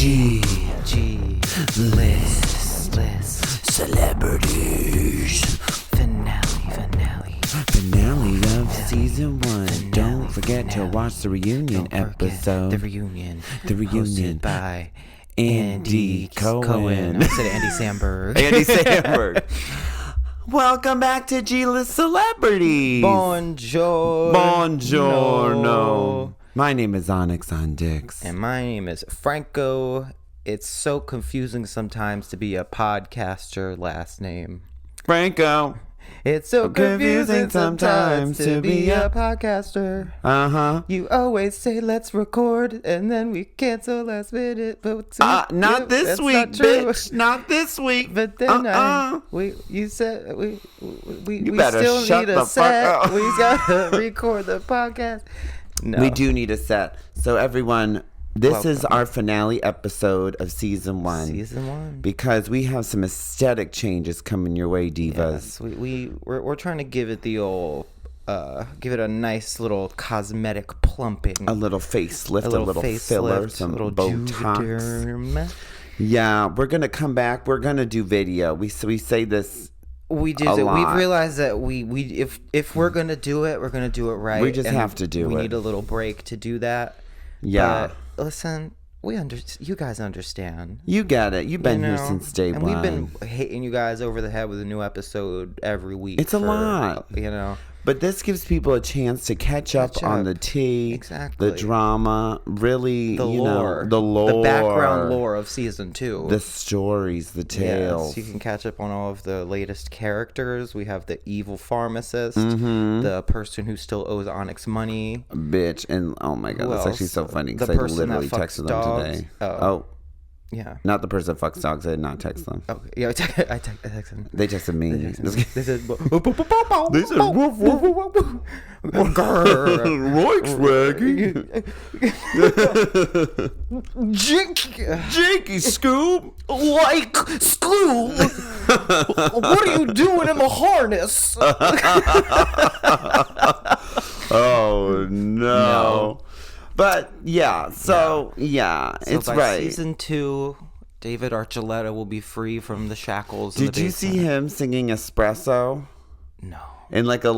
List celebrities. Finale of season 1. Don't forget to watch the reunion episode. The reunion. Hosted by Andy Cohen. I said Andy Samberg. Andy Samberg. Welcome back to G-List Celebrities. Buongiorno. My name is Onyx Dix. And my name is Franco. It's so confusing sometimes to be a podcaster last name. Franco. It's so confusing sometimes to be a podcaster. Uh-huh. You always say, let's record, and then we cancel last minute. But not this week, bitch. Not this week. But then you said we better still shut need the a set. fuck up. We gotta record the podcast. No. We do need a set. So everyone, this is Welcome. our finale episode of season 1. Season 1. Because we have some aesthetic changes coming your way, divas. Yes, we're trying to give it the old, give it a nice little cosmetic plumping. A little facelift, a little filler, some Botox. Juvederm. Yeah, we're going to come back. We're going to do video. We say this We do. We've realized that if we're gonna do it, we're gonna do it right. We just have to do it. We need a little break to do that. Yeah. But listen, you guys understand. You get it. You've been here since day and one. we've been hitting you guys over the head with a new episode every week. It's a lot. You know. But this gives people a chance to catch up on the tea, exactly, the drama, really, the lore, the background lore of season 2, the stories, the tales. Yes, you can catch up on all of the latest characters. We have the evil pharmacist, the person who still owes Onyx money, bitch, and oh my god, that's actually so funny because I literally texted them today. Oh. Yeah. Not the person that fucks dogs. I did not text them. Okay. Yeah, I texted them. They texted me. They said, woof, woof, woof, woof. Roik swaggy. Jakey Scoop. Like school. What are you doing in the harness? Oh, no. But yeah, it's by right. Season 2, David Archuleta will be free from the shackles. Did you see him singing Espresso? No. In like he's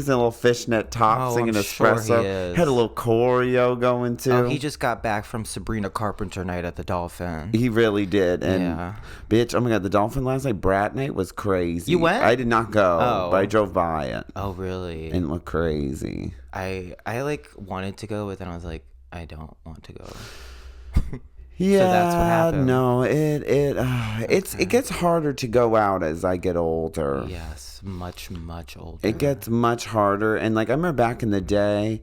in a little fishnet top singing Espresso. Sure he is. Had a little choreo going too. Oh, he just got back from Sabrina Carpenter night at the Dolphin. He really did. And yeah. Bitch, oh my god, the Dolphin last night, Brat night was crazy. You went? I did not go, but I drove by it. Oh, really? And it looked crazy. I wanted to go, but then I was like, I don't want to go. Yeah, so that's what happened. No, it gets harder to go out as I get older. Yes, much older. It gets much harder, and like I remember back in the day,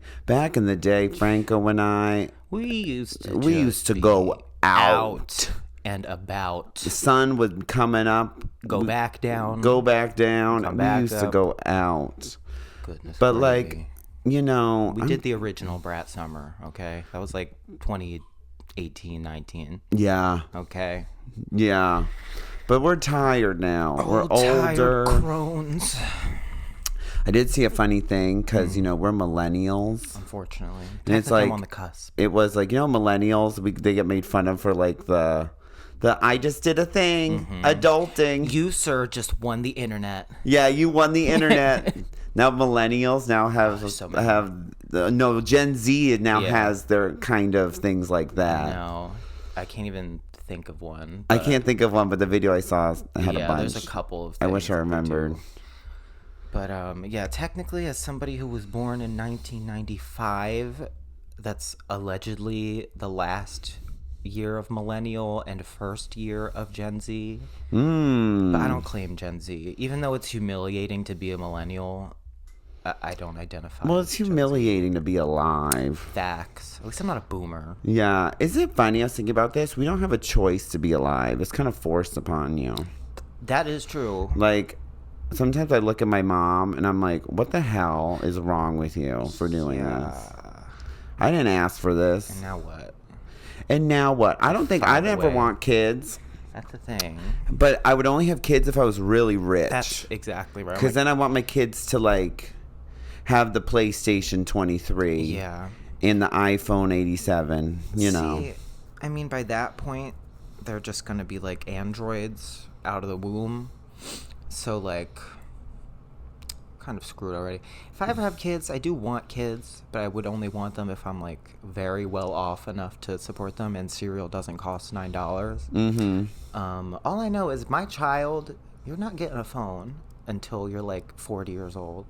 Franco and we used to go out and about. The sun was coming up, go back down, come we used up. to go out. Goodness, but gravy. Like, we did the original Brat Summer. Okay, that was like 2018, 19. Yeah. Okay. Yeah. But we're tired now. We're older. Tired crones. I did see a funny thing because, we're millennials. Unfortunately. And it's like, I'm on the cusp. It was like, millennials, they get made fun of for like the I just did a thing, adulting. You, sir, just won the internet. Yeah, you won the internet. Now millennials Gen Z now has their kind of things like that. No, I can't even think of one. I can't think of one, but the video I saw had a bunch. There's a couple of things. I wish I remembered. But technically, as somebody who was born in 1995, that's allegedly the last year of millennial and first year of Gen Z. But I don't claim Gen Z, even though it's humiliating to be a millennial. I don't identify. Well, it's humiliating to be alive. Facts. At least I'm not a boomer. Yeah. Is it funny? I was thinking about this. We don't have a choice to be alive. It's kind of forced upon you. That is true. Like, sometimes I look at my mom and I'm like, what the hell is wrong with you for doing this? I didn't ask for this. And now what? I don't think I'd ever want kids. That's the thing. But I would only have kids if I was really rich. That's exactly right. Because then I want my kids to, like, have the PlayStation 23. Yeah. And the iPhone 87, See, I mean, by that point, they're just going to be like androids out of the womb. So, like, kind of screwed already. If I ever have kids, I do want kids, but I would only want them if I'm, like, very well off enough to support them and cereal doesn't cost $9. Mm-hmm. All I know is my child, you're not getting a phone until you're, like, 40 years old.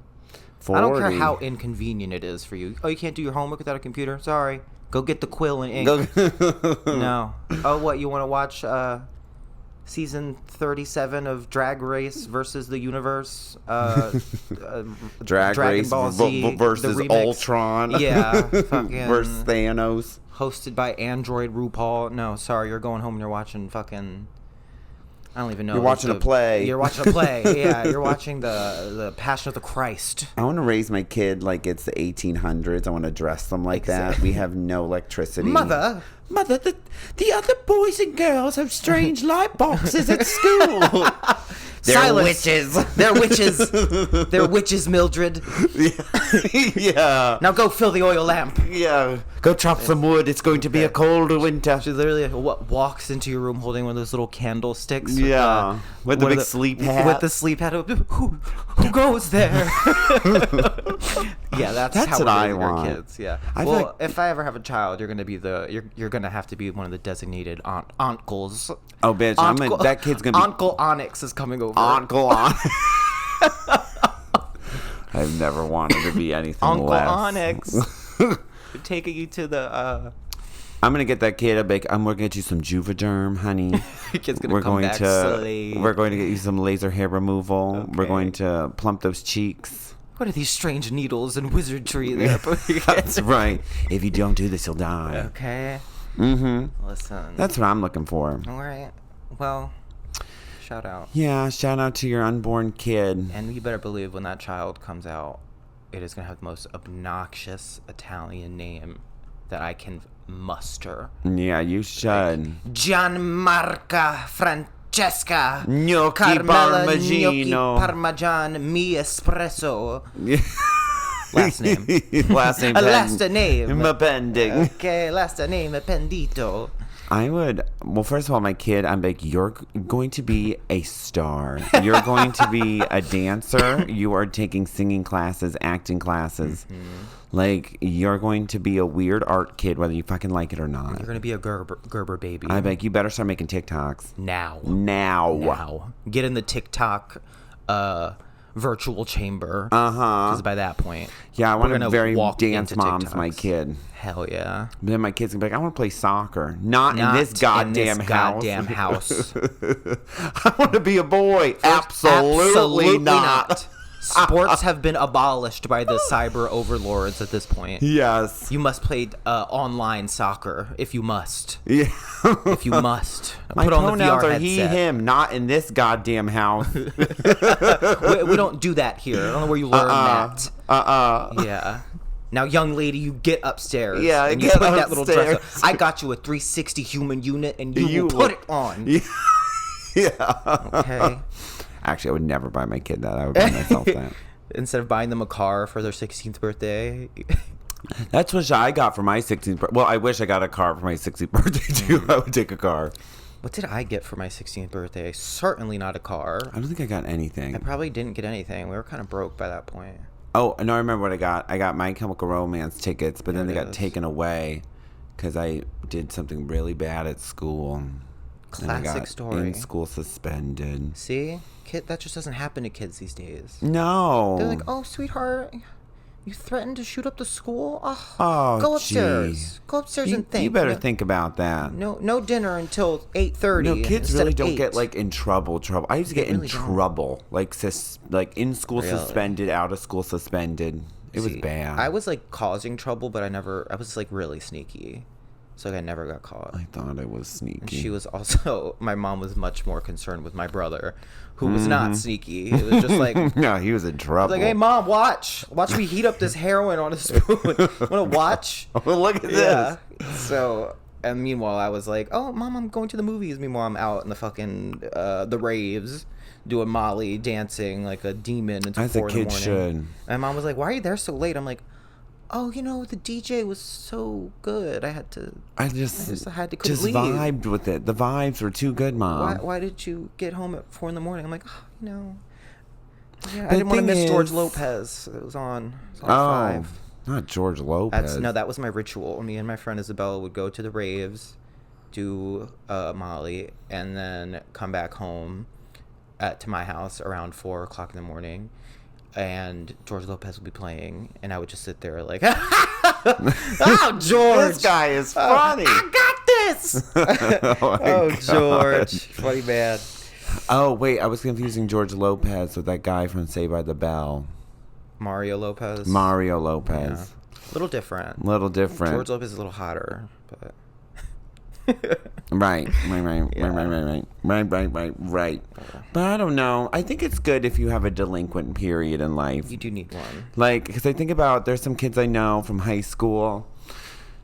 40. I don't care how inconvenient it is for you. Oh, you can't do your homework without a computer? Sorry. Go get the quill and ink. No. Oh, what? You want to watch season 37 of Drag Race versus the Universe? Drag Race Ball Z, versus Ultron. Yeah. Fucking versus Thanos. Hosted by Android RuPaul. No, sorry. You're going home and you're watching fucking... I don't even know. You're watching a play. You're watching a play. Yeah, you're watching the Passion of the Christ. I want to raise my kid like it's the 1800s. I want to dress them like that. We have no electricity. Mother, the other boys and girls have strange light boxes at school. They're witches. They're witches. They're witches, Mildred. Yeah. Now go fill the oil lamp. Yeah. Go chop some wood. It's going to be a cold winter. She literally walks into your room holding one of those little candlesticks. Yeah. With the big sleep hat. With the sleep hat. Who goes there? Yeah, that's how what I we're raising want. our kids. Yeah. I Well, feel like- if I ever have a child, you're gonna be you're gonna have to be one of the designated uncles. Oh, bitch. That kid's going to be... Uncle Onyx is coming over. Uncle Onyx. I've never wanted to be anything Uncle less. Onyx. Taking you to the... I'm gonna get that kid a bake. We're gonna get you some Juvederm, honey. Your kid's gonna come back slowly. We're going to get you some laser hair removal. Okay. We're going to plump those cheeks. What are these strange needles and wizardry there? That's right. If you don't do this, you'll die. Okay. Mm-hmm. Listen. That's what I'm looking for. All right. Well, shout out. Yeah, shout out to your unborn kid. And you better believe when that child comes out, it is gonna have the most obnoxious Italian name that I can muster. Yeah, you should. Like Gianmarca Francesca Gnocchi Carmela Parmigiano. Gnocchi Parmesan Mi Espresso. Last name. Last name. Last name. Pending. Okay, last name pendito. I would, well, first of all, my kid, I'm like, you're going to be a star. You're going to be a dancer. You are taking singing classes, acting classes. Mm-hmm. Like, you're going to be a weird art kid, whether you fucking like it or not. You're going to be a Gerber baby. I'm like, you better start making TikToks. Now. Get in the TikTok virtual chamber. Because by that point, yeah, I want to very dance mom's my kid. Hell yeah. Then my kid's gonna be like, I want to play soccer. Not in this goddamn house. I want to be a boy. Absolutely not. Sports have been abolished by the cyber overlords at this point. Yes. You must play online soccer if you must. Yeah. If you must. My Put on the pronouns VR are headset. he, him, not in this goddamn house. we don't do that here. I don't know where you learned that. Yeah. Now, young lady, you get upstairs. Yeah, and you put that little dress on. I got you a 360 human unit, and you will put it on. Yeah. Okay. Actually, I would never buy my kid that. I would buy myself that. Instead of buying them a car for their 16th birthday. That's what I got for my 16th birthday. Well, I wish I got a car for my 16th birthday, too. I would take a car. What did I get for my 16th birthday? Certainly not a car. I don't think I got anything. I probably didn't get anything. We were kind of broke by that point. Oh, no, I remember what I got. I got My Chemical Romance tickets, but then they got taken away because I did something really bad at school. Classic story. In school suspended. See? Kid, that just doesn't happen to kids these days. No. They're like, oh, sweetheart, you threatened to shoot up the school? Oh, go upstairs. Gee. Go upstairs and think. You better think about that. No dinner until 8:30. No, kids really don't get like in trouble. I used to get in trouble, like in school suspended, out of school suspended. It was bad. I was like causing trouble, but I was like really sneaky. So I never got caught. I thought it was sneaky. And she was also, my mom was much more concerned with my brother, who was not sneaky. It was just like... No, he was in trouble. Like, hey, Mom, watch me heat up this heroin on a spoon. Want to watch? Oh, look at this. So, and meanwhile, I was like, oh, Mom, I'm going to the movies. Meanwhile, I'm out in the fucking, the raves, doing Molly, dancing like a demon until 4 in the morning. As a kid should. And Mom was like, why are you there so late? I'm like, oh, the DJ was so good. I just had to couldn't leave. Vibed with it. The vibes were too good, Mom. Why did you get home at 4 a.m? I'm like, yeah, I didn't want to miss George Lopez. It was on 5. Not George Lopez. That was my ritual. Me and my friend Isabella would go to the raves, do Molly, and then come back home to my house around 4:00 in the morning, and George Lopez would be playing, and I would just sit there like, oh, George, this guy is funny. I got this. Oh, George, funny man. Oh wait, I was confusing George Lopez with that guy from Saved by the Bell. Mario Lopez. Yeah. Little different. George Lopez is a little hotter, but. Right. But I don't know. I think it's good if you have a delinquent period in life. You do need one. Like, because I think about, there's some kids I know from high school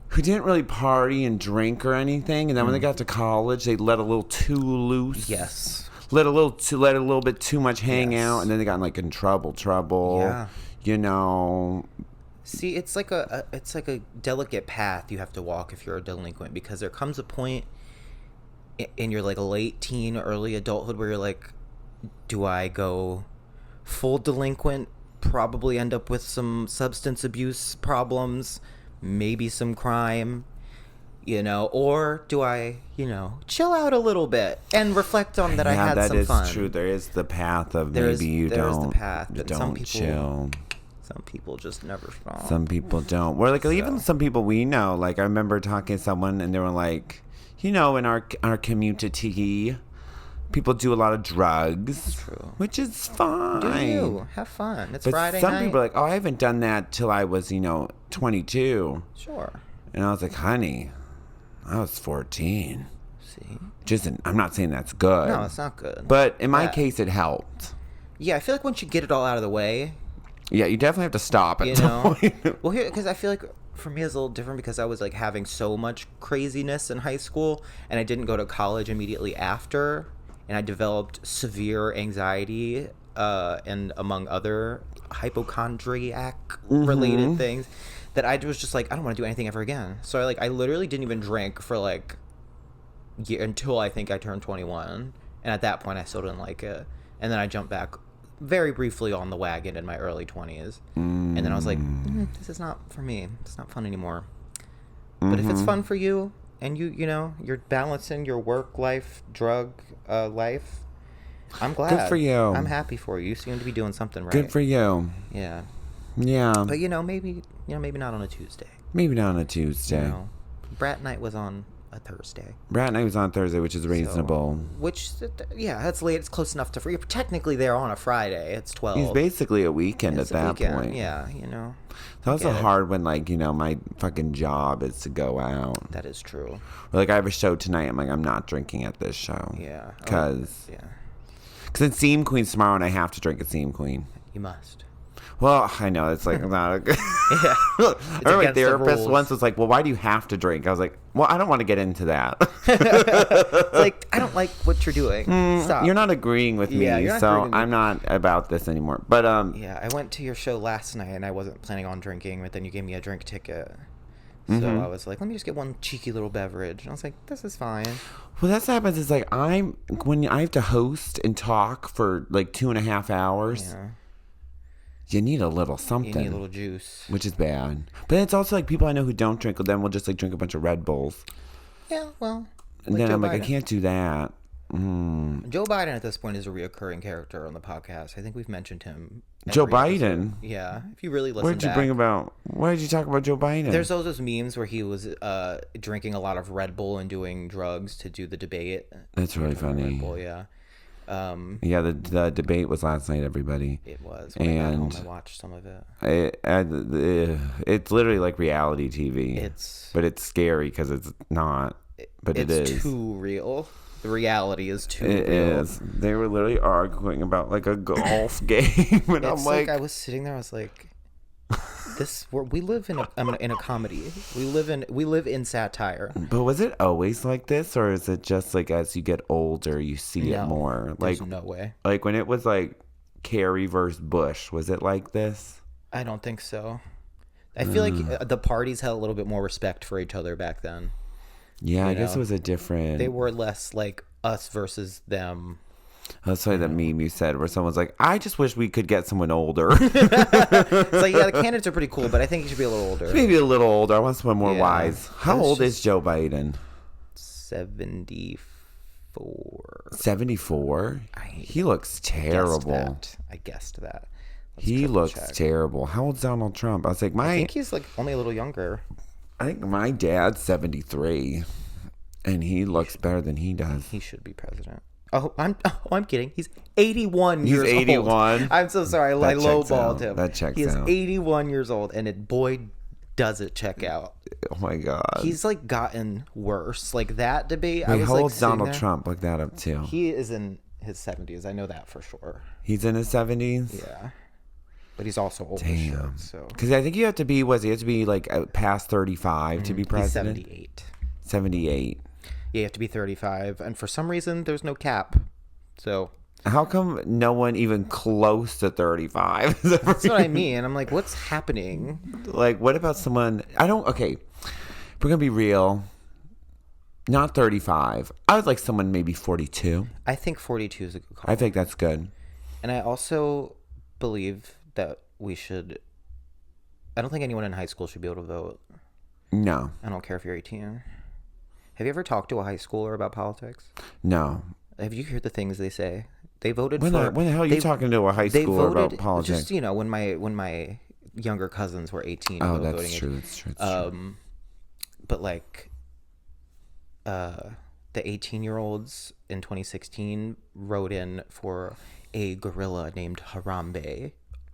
who didn't really party and drink or anything, and then when they got to college, they let a little too loose. Yes. Let a little bit too much hang out, and then they got in trouble. Yeah. See, it's like a delicate path you have to walk if you're a delinquent, because there comes a point in your late teen, early adulthood where you're like, do I go full delinquent, probably end up with some substance abuse problems, maybe some crime, or do I, chill out a little bit and reflect on that I had some fun. That is true. There is the path of There maybe you there don't, is the path, you and don't chill. Some people just never stop. Some people don't. Or even some people we know. Like, I remember talking to someone and they were like, in our community, people do a lot of drugs. That's true. Which is fine. Do you? Have fun. It's but Friday some night. people are like, oh, I haven't done that till I was, 22. Sure. And I was like, honey, I was 14. See? I'm not saying that's good. No, it's not good. But in my case, it helped. Yeah, I feel like once you get it all out of the way. Yeah, you definitely have to stop at some point. Well, because I feel like for me it's a little different because I was having so much craziness in high school, and I didn't go to college immediately after, and I developed severe anxiety and among other hypochondriac related things that I was just like, I don't want to do anything ever again. So I literally didn't even drink for until I think I turned 21, and at that point I still didn't like it, and then I jumped back very briefly on the wagon in my early 20s, and then I was like, this is not for me. It's not fun anymore. But if it's fun for you, and you're balancing your work life, drug life, I'm glad. Good for you. I'm happy for you. You seem to be doing something right. Good for you. Yeah. But maybe not on a Tuesday. Maybe not on a Tuesday. Brat night was on a Thursday. Brat night was on Thursday, which is reasonable. That's late. It's close enough to. You're technically there on a Friday. It's 12. It's basically a weekend at that point. Yeah, That was hard when, my fucking job is to go out. That is true. I have a show tonight. I'm like, I'm not drinking at this show. Yeah. Because it's Seam Queen's tomorrow, and I have to drink at Seam Queen. You must. Well, I know it's not a good. Yeah. I remember my therapist once was like, "Well, why do you have to drink?" I was like, "Well, I don't want to get into that." It's I don't like what you're doing. Stop. You're not agreeing with me, so I'm not about this anymore. But I went to your show last night, and I wasn't planning on drinking, but then you gave me a drink ticket. So I was like, let me just get one cheeky little beverage. And I was like, this is fine. Well, that's what happens is when I have to host and talk for 2.5 hours. Yeah. You need a little something. You need a little juice. Which is bad. But it's also people I know who don't drink, then will just drink a bunch of Red Bulls. Yeah, well. And then Joe I'm Biden. I can't do that. Joe Biden at this point is a reoccurring character on the podcast. I think we've mentioned him. Joe Biden? Yeah. If you really listen What did you bring about? Why did you talk about Joe Biden? There's all those memes where he was drinking a lot of Red Bull and doing drugs to do the debate. That's really funny. Red Bull, yeah. The debate was last night, everybody. It was. When I got home, I watched some of it. It's literally like reality TV. But it's scary because it's not. But it's too real. The reality is too real. It is. They were literally arguing about a golf game, and I'm like, I was sitting there. I was like, we live in a comedy. We live in satire. But was it always like this, or is it just as you get older you see it more? There's no way. When it was Kerry versus Bush, was it like this? I don't think so. I feel like the parties had a little bit more respect for each other back then. Yeah, I guess it was a different... They were less like us versus them. That's like the meme you said where someone's like, I just wish we could get someone older. It's like, yeah, the candidates are pretty cool, but I think he should be a little older. Maybe a little older. I want someone more wise. How old is Joe Biden? 74. 74? He looks terrible. I guessed that. He looks terrible. How old's Donald Trump? I was like, I think he's like only a little younger. I think my dad's 73, and he looks better than he does. He should be president. I'm kidding. He's 81 years old. He's 81. I'm so sorry. I lowballed him. That checks out. He is 81 years old, and boy, does it check out. Oh my God. He's like gotten worse. Like that debate. Wait, how old's Donald Trump? Look that up too. He is in his 70s. I know that for sure. He's in his 70s? Yeah. But he's also old as shit, so. Because I think you have to be, like past 35 to be president? He's 78. 78. Yeah, you have to be 35. And for some reason, there's no cap. So. How come no one even close to 35? That's what I mean. I'm like, what's happening? Like, what about someone? Okay. We're going to be real. Not 35. I would like someone maybe 42. I think 42 is a good call. I think that's good. And I also believe that we should... I don't think anyone in high school should be able to vote. No. I don't care if you're 18. Have you ever talked to a high schooler about politics? No. Have you heard the things they say? They voted when the hell are you talking to a high schooler about politics? Just, when my younger cousins were 18. Oh, that's true. That's true. But like, the 18-year-olds in 2016 wrote in for a gorilla named Harambe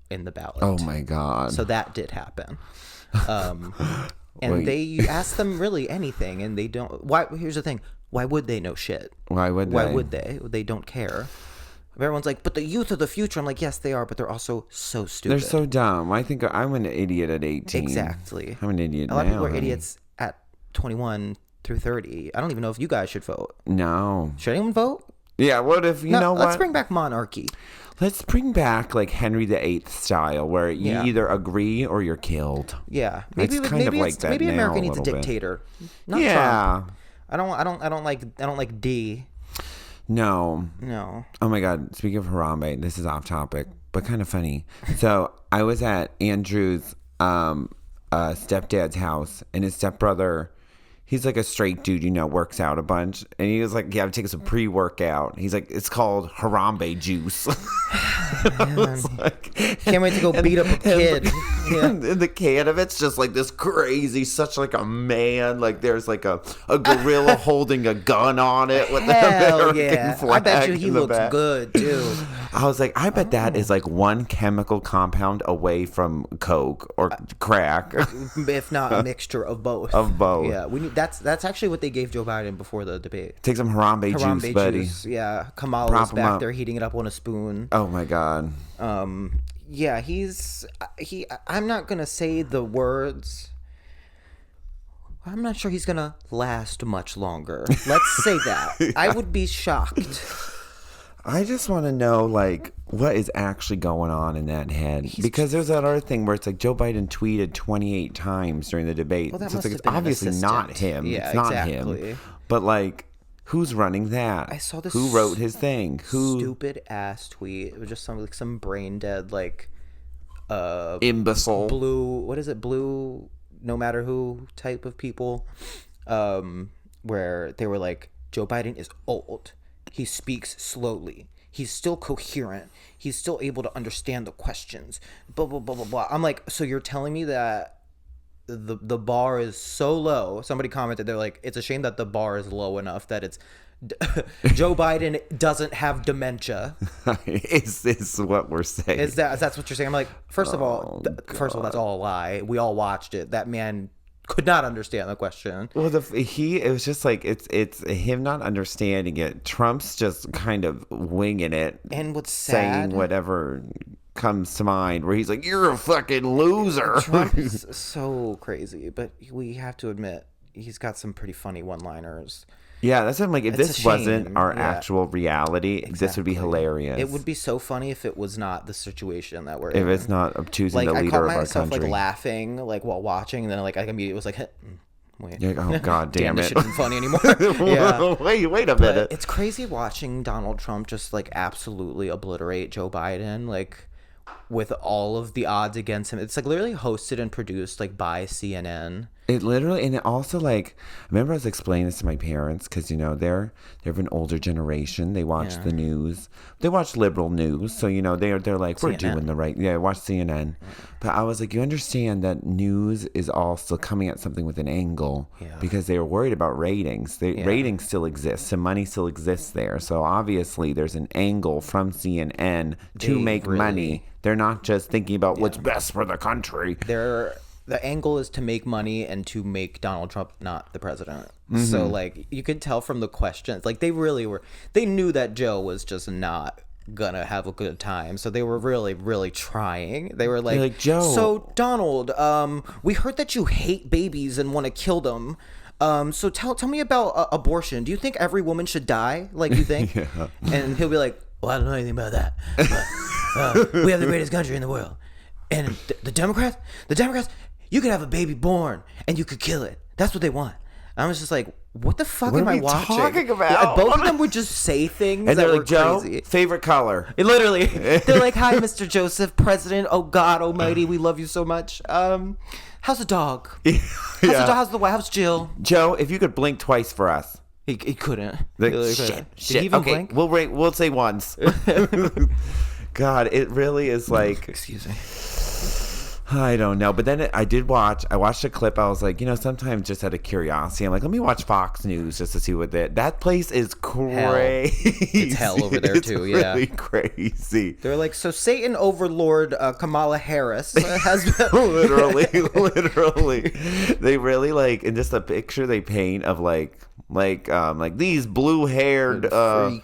in the ballot. Oh my God. So that did happen. And they ask them really anything, and they don't. Why? Here's the thing. Why would they know shit? Why would they? They don't care. Everyone's like, but the youth of the future. I'm like, yes, they are, but they're also so stupid. They're so dumb. I think I'm an idiot at 18. Exactly. I'm an idiot now. A lot of people are idiots at 21 through 30. I don't even know if you guys should vote. No. Should anyone vote? Yeah, what if, you know what? Let's bring back monarchy. Let's bring back like Henry VIII style, where you either agree or you're killed. Yeah, maybe like that. Maybe America needs a dictator. Not Trump. I don't like D. No. Oh my God. Speaking of Harambe, this is off topic, but kind of funny. So I was at Andrew's stepdad's house, and his stepbrother, he's like a straight dude, works out a bunch. And he was like, yeah, I'm taking some pre-workout. He's like, it's called Harambe juice. I was like, can't wait to go beat up a kid. And the can of it's just like this crazy, such like a man. Like there's like a gorilla holding a gun on it with the American flag. I bet you he looks good too. I was like, I bet that is like one chemical compound away from coke or crack, if not a mixture of both. Yeah, we need. That's actually what they gave Joe Biden before the debate. Take some Harambe juice, buddy. Yeah, Kamala's back there heating it up on a spoon. Oh my God. Yeah, I'm not gonna say the words. I'm not sure he's gonna last much longer. Let's say that. I would be shocked. I just want to know, like, what is actually going on in that head. Because there's that other thing where it's like Joe Biden tweeted 28 times during the debate. Well, so it's obviously not him. Yeah, it's not exactly. him. But, like, who's running that? I saw this. Who wrote his thing? Stupid ass tweet. It was just some brain dead, like, imbecile. What is it? Blue, no matter who type of people. Where they were like, Joe Biden is old. He speaks slowly. He's still coherent. He's still able to understand the questions. Blah, blah, blah, blah, blah. I'm like, so you're telling me that the bar is so low? Somebody commented, they're like, it's a shame that the bar is low enough that it's Joe Biden doesn't have dementia. Is what we're saying. That's what you're saying? I'm like, first of all, that's all a lie. We all watched it. That man could not understand the question. Well, it was just like it's him not understanding it. Trump's just kind of winging it, and what's saying whatever comes to mind. Where he's like, "You're a fucking loser." Trump is so crazy, but we have to admit he's got some pretty funny one-liners. Yeah, that's what I'm like. If It's this a shame. wasn't our Yeah. actual reality, this would be Exactly. hilarious. It would be so funny if it was not the situation that we're if in. it's not choosing Like the I leader caught of our myself country. like laughing like while watching, and then like I immediately was like, wait, You're like, oh god, damn this it! shit isn't funny anymore. Yeah. wait a But minute. it's crazy watching Donald Trump just like absolutely obliterate Joe Biden, like with all of the odds against him. It's like literally hosted and produced like by CNN. It literally, and it also like, I remember I was explaining this to my parents because, you know, they're of an older generation. They watch the news. They watch liberal news. So, you know, they're like, we're CNN. doing the right. Yeah, watch CNN. But I was like, you understand that news is also coming at something with an angle because they were worried about ratings. Ratings still exist. Some money still exists there. So obviously there's an angle from CNN to make money. They're not just thinking about what's best for the country. The angle is to make money and to make Donald Trump not the president. So like you could tell from the questions, like they knew that Joe was just not gonna have a good time. So they were really, really trying. They were like, Joe. So Donald, we heard that you hate babies and want to kill them. So tell me about abortion. Do you think every woman should die? Like you think? And he'll be like, well, I don't know anything about that. But, we have the greatest country in the world. And the Democrats, you could have a baby born and you could kill it. That's what they want. I was just like, what the fuck am I watching? Talking about? Yeah, both of them would just say things And that they're were like, Joe, crazy. favorite color. Literally, they're like, "Hi, Mr. Joseph, President. Oh God Almighty, we love you so much. How's the dog? How's the wife? How's Jill? Joe, if you could blink twice for us. He couldn't. Like, He really shit. couldn't. Did he even blink? We'll say once. God, it really is like, Excuse me. I don't know. But then I watched a clip. I was like, you know, sometimes just out of curiosity, I'm like, let me watch Fox News just to see what that place is crazy. It's hell over there too. It's Yeah, really crazy. They're like, so Satan overlord Kamala Harris has literally. They really like, in just a picture they paint of like these blue-haired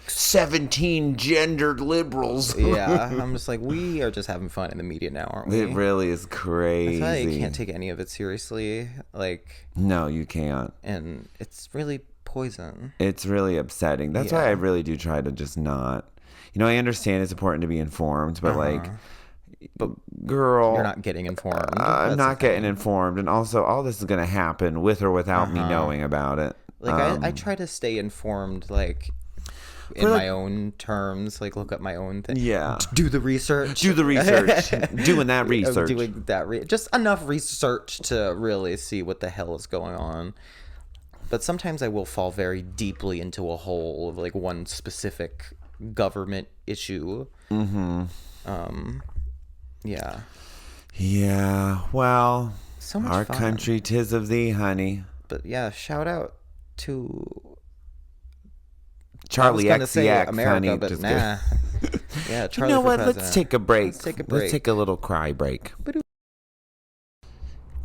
17 gendered liberals. Yeah, I'm just like, we are just having fun in the media now, aren't we? It really is crazy. That's why you can't take any of it seriously. Like, no, you can't. And it's really poison. It's really upsetting. That's why I really do try to just not. You know, I understand it's important to be informed, but but girl, you're not getting informed. I'm not getting informed, and also all this is going to happen with or without me knowing about it. Like I try to stay informed, like in my own terms, like look up my own thing. Yeah. Do the research. Doing that research. Doing that just enough research to really see what the hell is going on. But sometimes I will fall very deeply into a hole of like one specific government issue. Yeah. Yeah. Well, so much our fun. Country 'tis of thee, honey. But yeah, shout out to Charlie XCX, America, honey. but nah. Yeah, Charlie. You know for what? president. Let's take a break. Let's take a little cry break.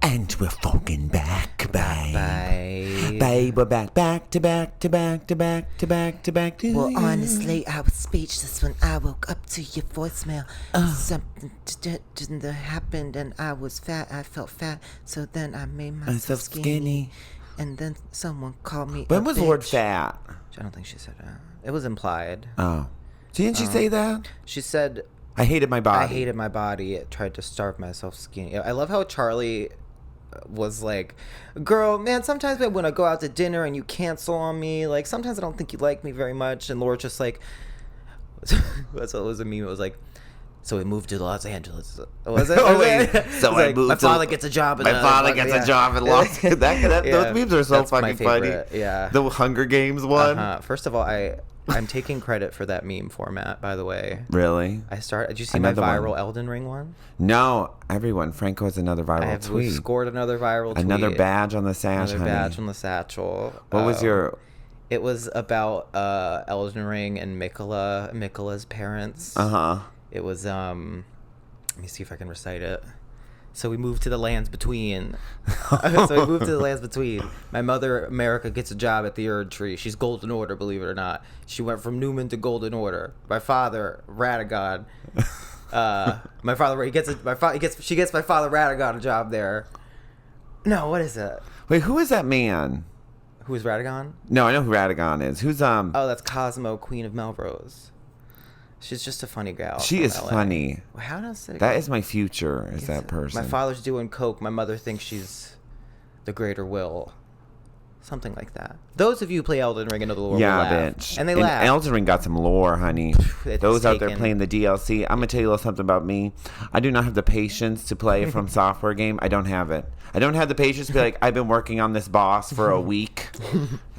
And we're fucking back, babe. We're back to back. Well, honestly, I was speechless when I woke up to your voicemail. Something happened, and I was fat. I felt fat, so then I made myself skinny. And then someone called me. When was bitch. Lord Fat? I don't think she said that. It was implied. Oh, didn't she say that? She said, "I hated my body. I hated my body. It tried to starve myself skinny." I love how Charlie was like, girl, man, sometimes when I go out to dinner and you cancel on me, like sometimes I don't think you like me very much. And Laura's just like, that's what was a meme. It was like, so we moved to Los Angeles. Was it? So I moved. My father gets a job. My father gets a job in Los Angeles. Those memes are so fucking funny. Yeah. The Hunger Games one. First of all, I'm taking credit for that meme format, by the way. Really? Did you see my viral Elden Ring one? No, everyone. Franco has another viral tweet. We scored another viral tweet. Another badge on the sash, Another badge on the satchel. What was your... It was about Elden Ring and Miquella's parents. It was, let me see if I can recite it. So we moved to the lands between. My mother, America, gets a job at the Erd Tree. She's Golden Order, believe it or not. She went from Newman to Golden Order. My father, Radagon. She gets my father Radagon a job there. No, what is it? Wait, who is that man? Who is Radagon? No, I know who Radagon is. Who's Oh, that's Cosmo, Queen of Melrose. She's just a funny gal. She is LA. Funny. How does it That is my future, is that person. My father's doing coke. My mother thinks she's the greater will. Something like that. Those of you who play Elden Ring and know the lore will laugh. Bitch. And they laugh. Elden Ring got some lore, honey. Those out there playing the DLC. I'm going to tell you a little something about me. I do not have the patience to play from software game. I don't have it. I don't have the patience to be like, I've been working on this boss for a week.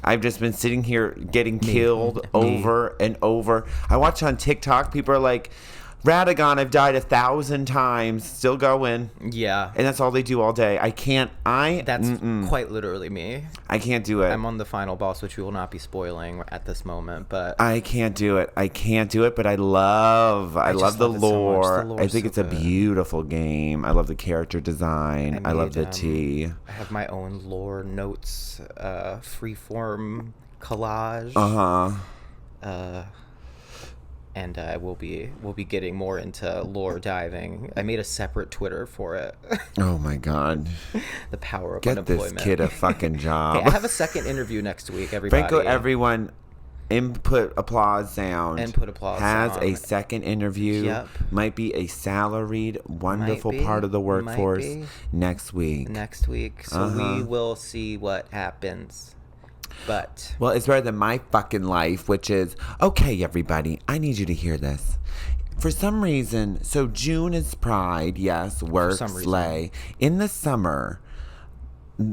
I've just been sitting here getting killed over and over. I watch on TikTok, people are like, Radagon, I've died 1,000 times, still going. Yeah. And that's all they do all day. I can't, That's quite literally me. I can't do it. I'm on the final boss, which we will not be spoiling at this moment, but I can't do it. But I love the lore. So I think it's a beautiful game. I love the character design. I love the tea. I have my own lore notes, freeform collage. And we'll be getting more into lore diving. I made a separate Twitter for it. Oh my god! The power of Get unemployment. This kid a fucking job. Hey, I have a second interview next week. Everybody, Franco, everyone, input applause sound. Input applause has sound. A second interview. Yep. Might be a salaried, wonderful part of the workforce next week. Next week, so we will see what happens. But well, it's better than my fucking life, which is okay. Everybody, I need you to hear this. For some reason, so June is Pride. Yes, work, slay. In the summer,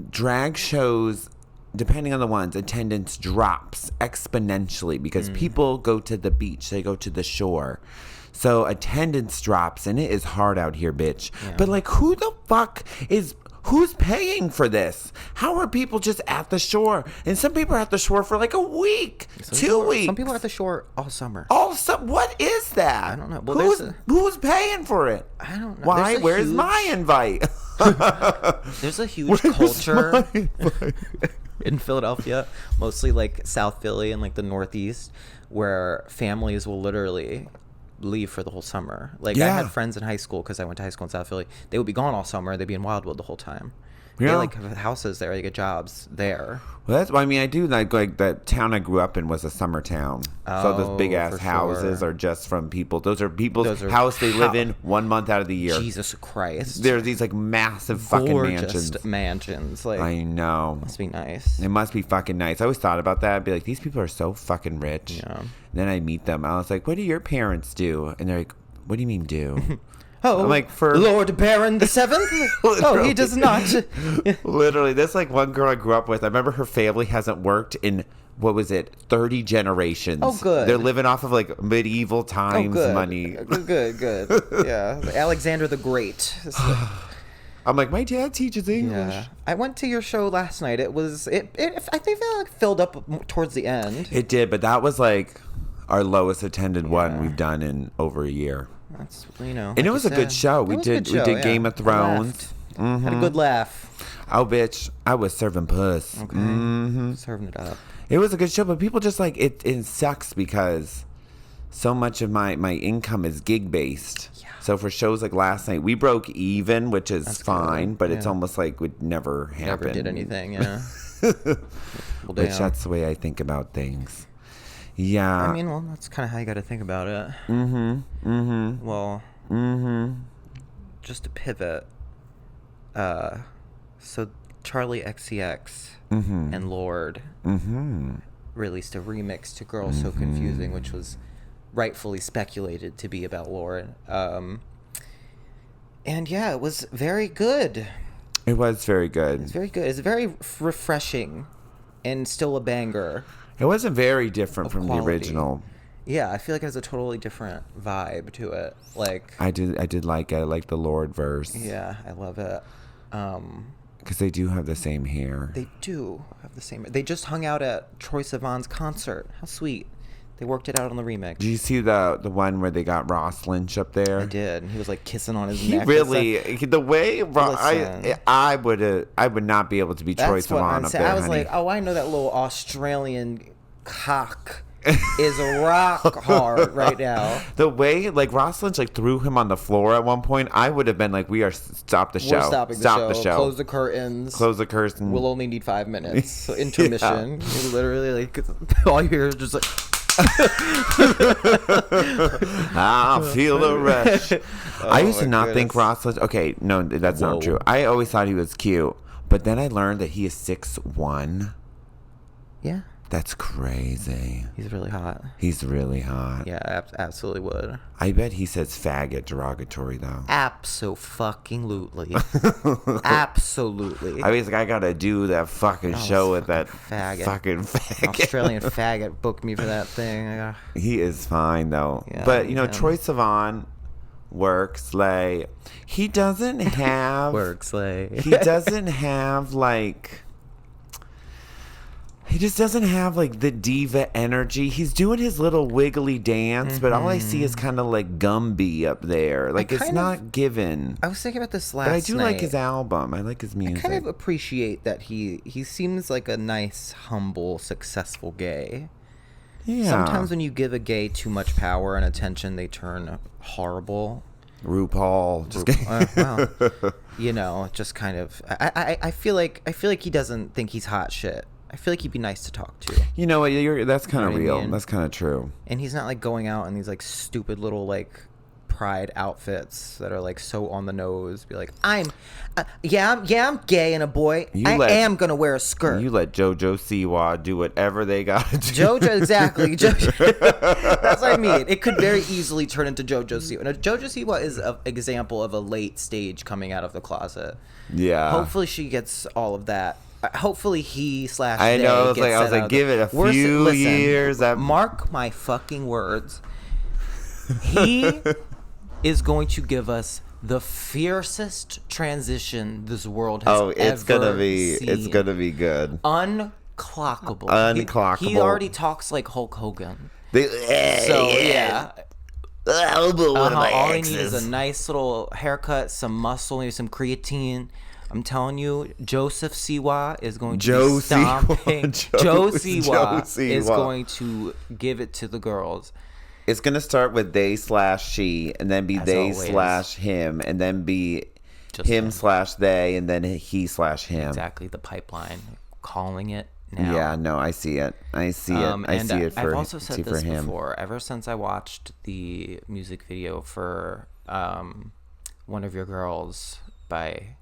drag shows, depending on the ones, attendance drops exponentially because people go to the beach, they go to the shore. So attendance drops, and it is hard out here, bitch. Yeah. But like, who the fuck is... Who's paying for this? How are people just at the shore? And some people are at the shore for like a week, 2 weeks. Some people are at the shore all summer. What is that? I don't know. Well, who's paying for it? I don't know. Why? Where's my invite? There's a huge culture in Philadelphia, mostly like South Philly and like the Northeast, where families will literally leave for the whole summer. Like I had friends in high school because I went to high school in South Philly. They would be gone all summer. They'd be in Wildwood the whole time. They like have houses there. They get jobs there. Well, that's. I mean, I do like that town I grew up in was a summer town. So those big ass houses are just from people. Those are people's house they live in 1 month out of the year. Jesus Christ! There's these like massive fucking mansions. Like I know. Must be nice. It must be fucking nice. I always thought about that. I'd be like, these people are so fucking rich. Yeah. And then I meet them. I was like, what do your parents do? And they're like, what do you mean do? Oh, I'm like, for Lord Baron the Seventh? Oh, he does not. Literally, that's like one girl I grew up with. I remember her family hasn't worked in, 30 generations. Oh, good. They're living off of like medieval times money. Good. Yeah, Alexander the Great. I'm like, my dad teaches English. Yeah. I went to your show last night. I think it filled up towards the end. It did, but that was like our lowest attended one we've done in over a year. That's and it was a good show. We did Game of Thrones. Had a good laugh. Oh, bitch, I was serving puss. Okay, serving it up. It was a good show, but people just like it sucks because so much of my income is gig based. Yeah. So for shows like last night, we broke even, which is fine, but it's almost like would never happen. Never did anything. Yeah. Which that's the way I think about things. Yeah. I mean, well, that's kind of how you got to think about it. Well, just to pivot, so Charlie XCX and Lorde released a remix to Girl So Confusing, which was rightfully speculated to be about Lorde. And yeah, it was very good. It was very good. It's very good. It's very refreshing and still a banger. It wasn't very different from the original. Yeah, I feel like it has a totally different vibe to it. Like I did like it. I like the Lorde verse. Yeah, I love it. Because they do have the same hair. They do have the same. They just hung out at Troye Sivan's concert. How sweet! They worked it out on the remix. Did you see the one where they got Ross Lynch up there? I did. He was like kissing on his neck. Really, the way I would not be able to be Troye Sivan up there. I was like, oh, I know that little Australian cock is rock hard right now. The way like Ross Lynch like threw him on the floor at one point, I would have been like, "We are stop the show. We're stopping the show. Close the curtains. Close the curtain. We'll only need 5 minutes. So intermission. You're literally like all you hear is just like. I feel the rush. I used to my not think goodness. Ross Lynch. Okay, no, that's not true. I always thought he was cute, but then I learned that he is 6'1". Yeah, That's crazy. he's really hot. He's really hot. Yeah, absolutely would. I bet he says faggot derogatory though. Absolutely. Absolutely. I was like, I gotta do that fucking show with that faggot. fucking faggot. Australian faggot booked me for that thing. He is fine though. Yeah, But you know, him. Troye Sivan works like he doesn't have Works like. he doesn't have like he just doesn't have like the diva energy. He's doing his little wiggly dance, but all I see is kind of like Gumby up there. Like it's kind not given. I was thinking about this last But I do like night. his album. I like his music. I kind of appreciate that he seems like a nice, humble, successful gay. yeah. Sometimes when you give a gay too much power and attention, they turn horrible. RuPaul. Just Well, you know, just kind of. I feel like he doesn't think he's hot shit. I feel like he'd be nice to talk to. You know what? That's kind of what I real. mean? That's kind of true. And he's not like going out in these like stupid little like pride outfits that are like so on the nose. Be like, I'm gay and a boy. I am gonna wear a skirt. You let JoJo Siwa do whatever they got to do. JoJo, exactly. That's what I mean. It could very easily turn into JoJo Siwa. Now, JoJo Siwa is an example of a late stage coming out of the closet. Yeah. Hopefully she gets all of that. Hopefully he / I they know. gets I was that out like, of give it a We're- few listen, years. Mark my fucking words. He is going to give us the fiercest transition this world has ever it's gonna be. seen. It's gonna be good. Unclockable. Unclockable. He already talks like Hulk Hogan. So Yeah. one of my All he exes. needs is a nice little haircut, some muscle, maybe some creatine. I'm telling you, Joseph Siwa is going to Joe be stomping. Siwa. Joe Joe Siwa is Siwa. going to give it to the girls. It's gonna start with they/she, and then be As they/him, and then be Just him/they, and then he/him. Exactly, the pipeline. Calling it now. Yeah, no, I see it. I see it. I And see it for I've also said for this him. before. Ever since I watched the music video for One of Your Girls by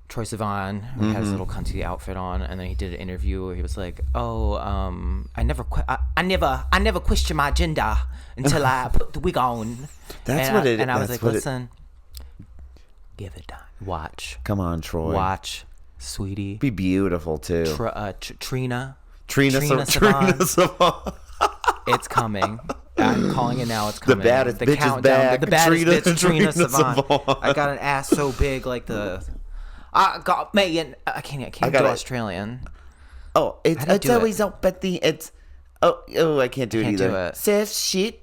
Troye Sivan, who Mm-hmm. has a little cunty outfit on, and then he did an interview where he was like, "Oh, I never question my gender until I put the wig on." That's and what it. And I was that's like, what it- "Listen, give it time. Watch, Come on, Troy. watch, sweetie." Be beautiful too. Trina Trina Sivan. Sivan. It's coming. I'm calling it now. It's coming. baddest bitch is countdown. back. The baddest Trina- bitch, Trina Trina Sivan. Sivan. I got an ass so big, like the. I got me, and I can't do got it. Australian. Oh, it's How do you do always up at the it's. Oh, I can't do it Can't either. do it. Surf shit.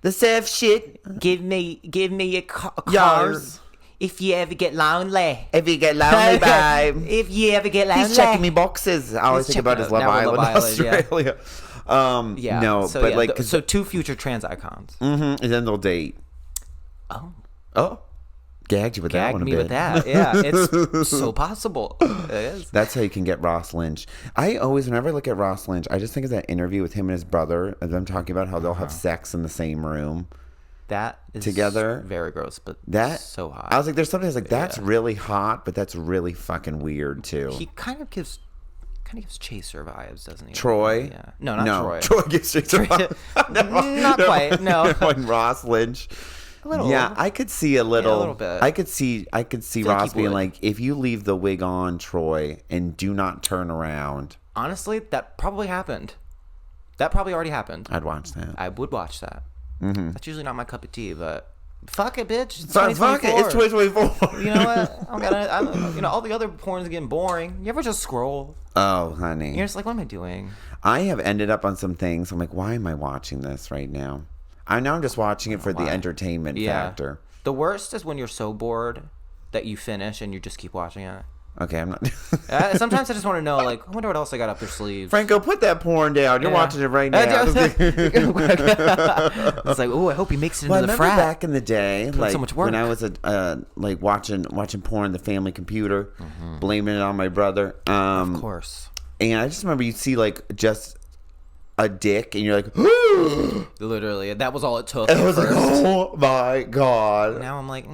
The surf shit. Give me your car Yours. if you ever get lonely. If you get lonely, babe. If you ever get lonely. He's checking me boxes. I always He's think about checking his Love now with Island, Love Island, yeah. Australia. Yeah. No, so, but yeah, like, so two future trans icons. and then they'll date. Oh, gagged you with that Gag one a me bit. with that. Yeah, it's so possible. It is. That's how you can get Ross Lynch. I always, whenever I look at Ross Lynch, I just think of that interview with him and his brother, of them talking about how they'll have sex in the same room. That is Together. very gross, but That so hot. I was like, there's something I was like, that's really hot, but that's really fucking weird too. He kind of gives Chaser vibes, doesn't he? Troy? Yeah. No, not Troy. Troy gets Not quite. No. And Ross Lynch. A little. Yeah, I could see a little. a little bit. I could see like Ross he being would. like, if you leave the wig on, Troy, and do not turn around, Honestly, that probably happened. That probably already happened. I'd watch that. I would watch that. That's usually not my cup of tea, but fuck it, bitch. It's Fuck it, it's 2024. You know what? All the other porn's getting boring. You ever just scroll? Oh, honey. You're just like, what am I doing? I have ended up on some things. I'm like, why am I watching this right now? I'm just watching it for the entertainment factor. The worst is when you're so bored that you finish and you just keep watching it. Okay, I'm not. Sometimes I just want to know, like, I wonder what else I got up their sleeves. Franco, put that porn down. You're watching it right now. It's like, oh, I hope he makes it into the frat. Back in the day, like so much work. when I was like watching porn on the family computer, blaming it on my brother. Of course. And I just remember you'd see like just a dick, and you're like, literally, that was all it took. I was like, oh my god. Now I'm like,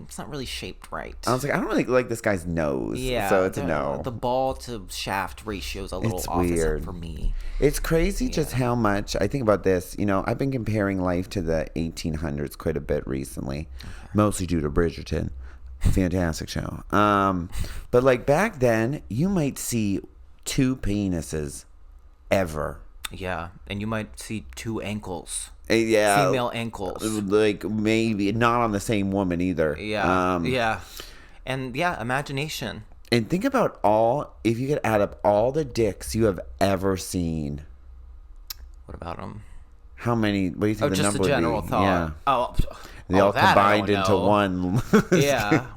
it's not really shaped right. I was like, I don't really like this guy's nose. Yeah, so it's a no. The ball to shaft ratio is a little It's off weird for me. It's crazy just how much I think about this. You know, I've been comparing life to the 1800s quite a bit recently, mostly due to Bridgerton. Fantastic show. But like back then, you might see 2 penises ever. Yeah, and you might see 2 ankles. Yeah, female ankles. Like maybe not on the same woman either. Yeah, yeah, and yeah, imagination. And think about if you could add up all the dicks you have ever seen. What about them? How many? What do you think the number would be? Just a general thought. Yeah. Oh, they all that combined into one. Yeah.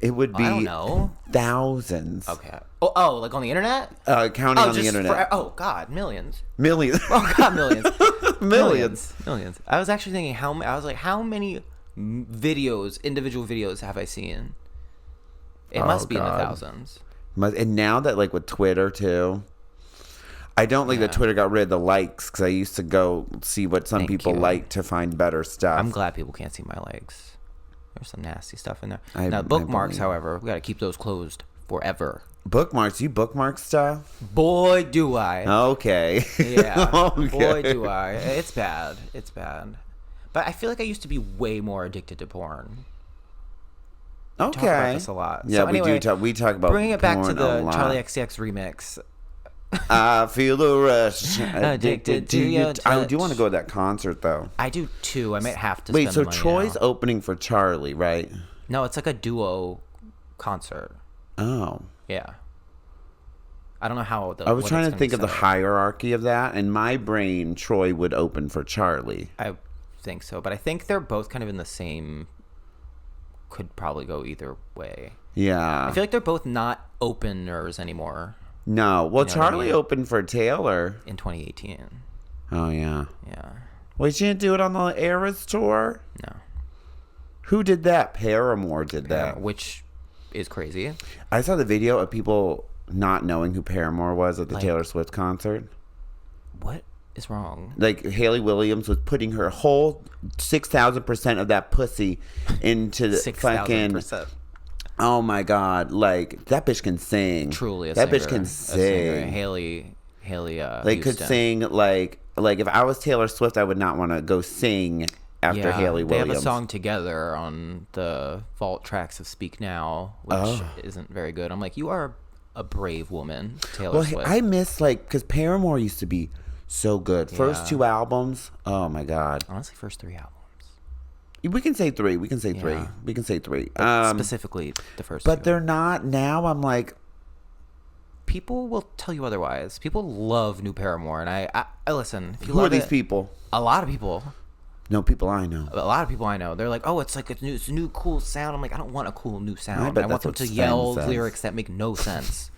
It would be I don't know. Thousands. Okay. Oh, like on the internet? Counting on the internet. God, millions. Millions. Oh God, millions. Millions. Millions. I was actually thinking how many individual videos have I seen? It must be in the thousands. And now that like with Twitter too, I don't like that Twitter got rid of the likes because I used to go see what some people like to find better stuff. I'm glad people can't see my legs. There's some nasty stuff in there. Now bookmarks, however, we got to keep those closed forever. Bookmarks? You bookmark stuff? Boy, do I. Okay. Yeah. Okay. Boy, do I. It's bad. It's bad. But I feel like I used to be way more addicted to porn. Okay. We talk about this a lot. Yeah, so anyway, we talk about bringing it back to porn the a lot. Charlie XCX remix. I feel the rush. Addicted to your touch. I do want to go to that concert though. I do too. I might have to. Wait, spend so the money Troy's now. opening for Charlie, right? No, it's like a duo concert. Oh. Yeah. I don't know how. I was trying to think of the hierarchy of that. In my brain, Troy would open for Charlie. I think so, but I think they're both kind of in the same. Could probably go either way. Yeah. I feel like they're both not openers anymore. No. Well, You know what I Charlie mean? opened for Taylor. In 2018. Oh, yeah. Yeah. Wait, she didn't do it on the Eras tour? No. Who did that? Paramore did that. Which is crazy. I saw the video of people not knowing who Paramore was at the Taylor Swift concert. What is wrong? Like, Haley Williams was putting her whole 6,000% of that pussy into the fucking... 6,000%. Oh, my God. Like, that bitch can sing. Truly a that singer. bitch can A sing. singer. Haley, They could Houston. sing, like, if I was Taylor Swift, I would not want to go sing after Haley Williams. They have a song together on the vault tracks of Speak Now, which isn't very good. I'm like, you are a brave woman, Taylor Swift. I miss, like, because Paramore used to be so good. First 2 albums, oh my God. Honestly, first 3 albums. We can say 3. We can say 3. Yeah. We can say 3. Specifically, the first But 2. they're not. Now I'm like... People will tell you otherwise. People love new Paramore, and I listen. If you Who love are these it, people? A lot of people. No, people I know. A lot of people I know, they're like, "Oh, it's like it's a new cool sound." I'm like, I don't want a cool new sound. bet I want that's them to what yell Sven says. lyrics that make no sense.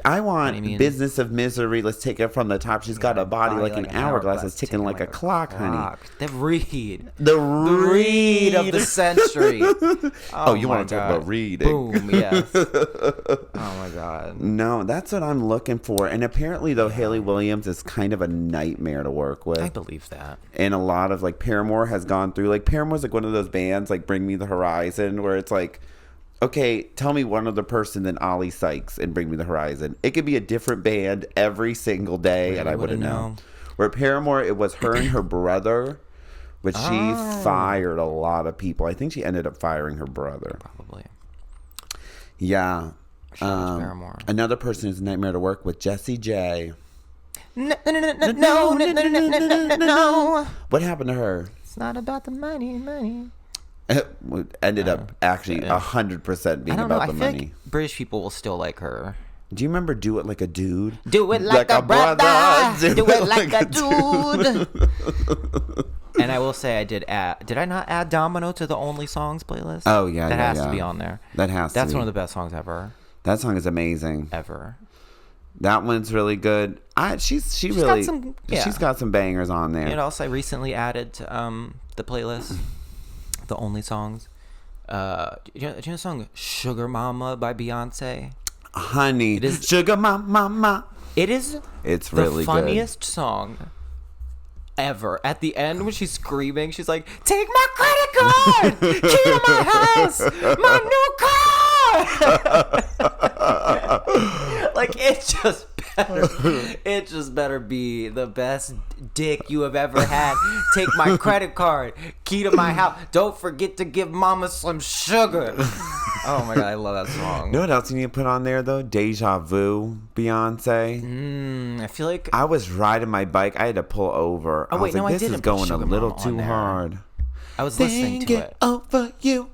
I want I mean? Business of Misery. Let's take it from the top. She's got a body like an hourglass. It's ticking like a clock, honey. The reed. The Reed of the century. Oh, you my want to talk God. about reading? Boom, yes. Oh my God. No, that's what I'm looking for. And apparently, though, Haley Williams is kind of a nightmare to work with. I believe that. And a lot of, like, Paramore has gone through, like, Paramore's like one of those bands, like Bring Me the Horizon, where it's like, okay, tell me one other person than Ollie Sykes and Bring Me the Horizon. It could be a different band every single day, and I wouldn't know. Where Paramore, it was her and her brother, but she fired a lot of people. I think she ended up firing her brother. Probably. Yeah. Shout out to Paramore. Another person who's a nightmare to work with, Jessie J. No. What happened to her? It's not about the money. Ended up actually 100% being I don't know. about I the feel money. like British people will still like her. Do you remember Do It Like a Dude? Do it like a brother. Do it like a dude. And I will say I did I not add Domino to the Only Songs playlist? Oh, yeah, That yeah, has yeah. to be on there. That has to That's be. one of the best songs ever. That song is amazing. Ever. That one's really good. She's got some bangers on there. You know, also I recently added to the playlist the only songs. Do you know the song "Sugar Mama" by Beyonce? Honey, it is Sugar Mama. It's really the funniest song ever. At the end when she's screaming, she's like, "Take my credit card, key to my house, my new car." Like it just better be the best dick you have ever had. Take my credit card, key to my house. Don't forget to give mama some sugar. Oh my god, I love that song. You know what else you need to put on there though? Deja Vu, Beyonce. I feel like I was riding my bike. I had to pull over. Oh wait, I was like, I this didn't is going put a Sugar little Mama too on there. hard. I was listening to it. Over you.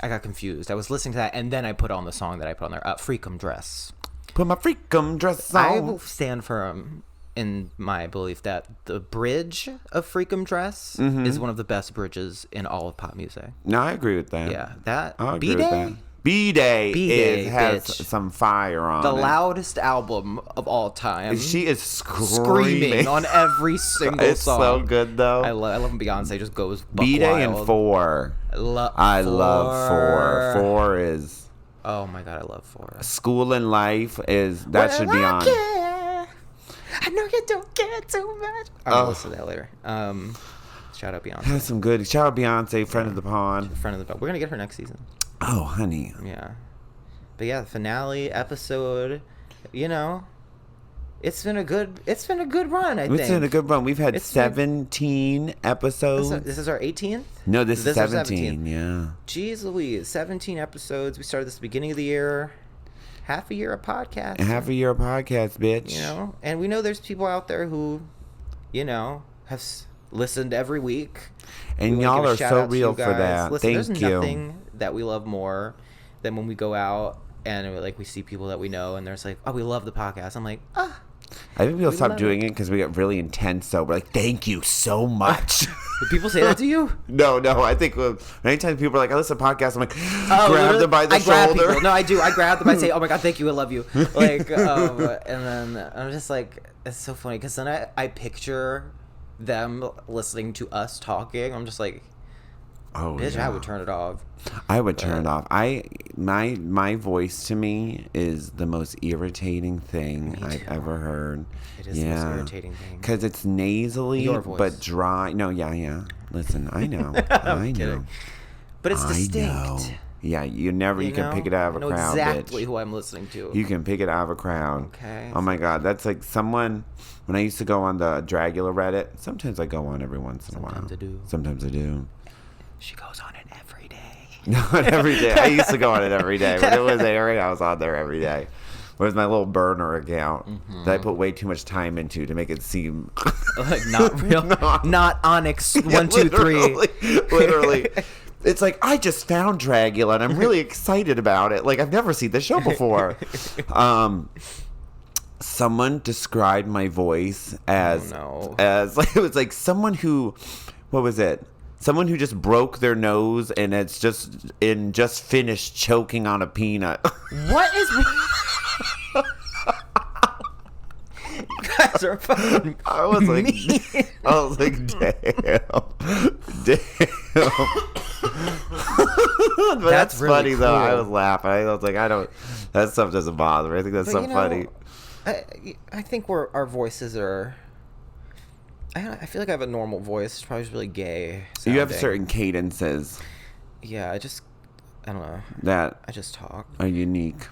I got confused. I was listening to that, and then I put on the song that I put on there, Freakum Dress. Put my freakum dress on. I will stand firm in my belief that the bridge of Freakum Dress is one of the best bridges in all of pop music. No, I agree with that. Yeah, that I agree with that. B-Day has some fire on the it. loudest album of all time. She is screaming on every single it's song. So good though. I love when Beyonce just goes buck B-Day wild. and 4. I love 4. 4 is. Oh my god, I love 4. School and Life is that should be on. I know you don't care too much. I'm gonna listen to that later. Shout out Beyonce. That's some good. Shout out Beyonce, friend of the pond. We're gonna get her next season. Oh, honey. Yeah. But yeah, the finale episode, you know, it's been a good run, I think. It's been a good run. We've had 17 episodes. This is our 18th? No, this is 17. Yeah. Jeez Louise, 17 episodes. We started this at the beginning of the year. Half a year of podcast. Half a year of podcast, bitch. You know, and we know there's people out there who, you know, have listened every week. And y'all are so real for that. Listen, Thank there's you. nothing that we love more than when we go out and we see people that we know and there's like, oh, we love the podcast. I'm like, I think we'll stop doing it because we get really intense. So we're like, thank you so much. Do people say that to you? No. I think anytime people are like, I listen to podcasts, I'm like, grab them by the shoulder. People. No, I do. I grab them. I say, oh my god, thank you, I love you. Like, and then I'm just like, it's so funny because then I picture them listening to us talking. I'm just like, oh, bitch, yeah. I would turn it off. I would turn it off. My voice to me is the most irritating thing I've ever heard. It is the most irritating thing. Because it's nasally but dry. No, yeah. Listen, I know. I know. But it's distinct. I know. Yeah, you can pick it out of a crowd, exactly bitch. who I'm listening to. You can pick it out of a crowd. Okay. Oh my god, that's like someone. When I used to go on the Dragula Reddit, sometimes I go on every once in a while. Sometimes I do. She goes on it every day. Not every day. I used to go on it every day. When it was airing, I was on there every day. It was my little burner account that I put way too much time into to make it seem like not real, not Onyx 1, 2, 3. Literally. It's like, I just found Dragula and I'm really excited about it. Like, I've never seen this show before. Someone described my voice as like, it was like someone who, what was it? Someone who just broke their nose and it's just finished choking on a peanut. What is? You guys are fucking. I was like, damn. But that's really funny, cool. Though. I was laughing. I was like, that stuff doesn't bother me. I think that's so funny. I think our voices are. I feel like I have a normal voice. It's probably just really gay sounding. You have certain cadences. Yeah, I don't know. That I just talk. Are unique.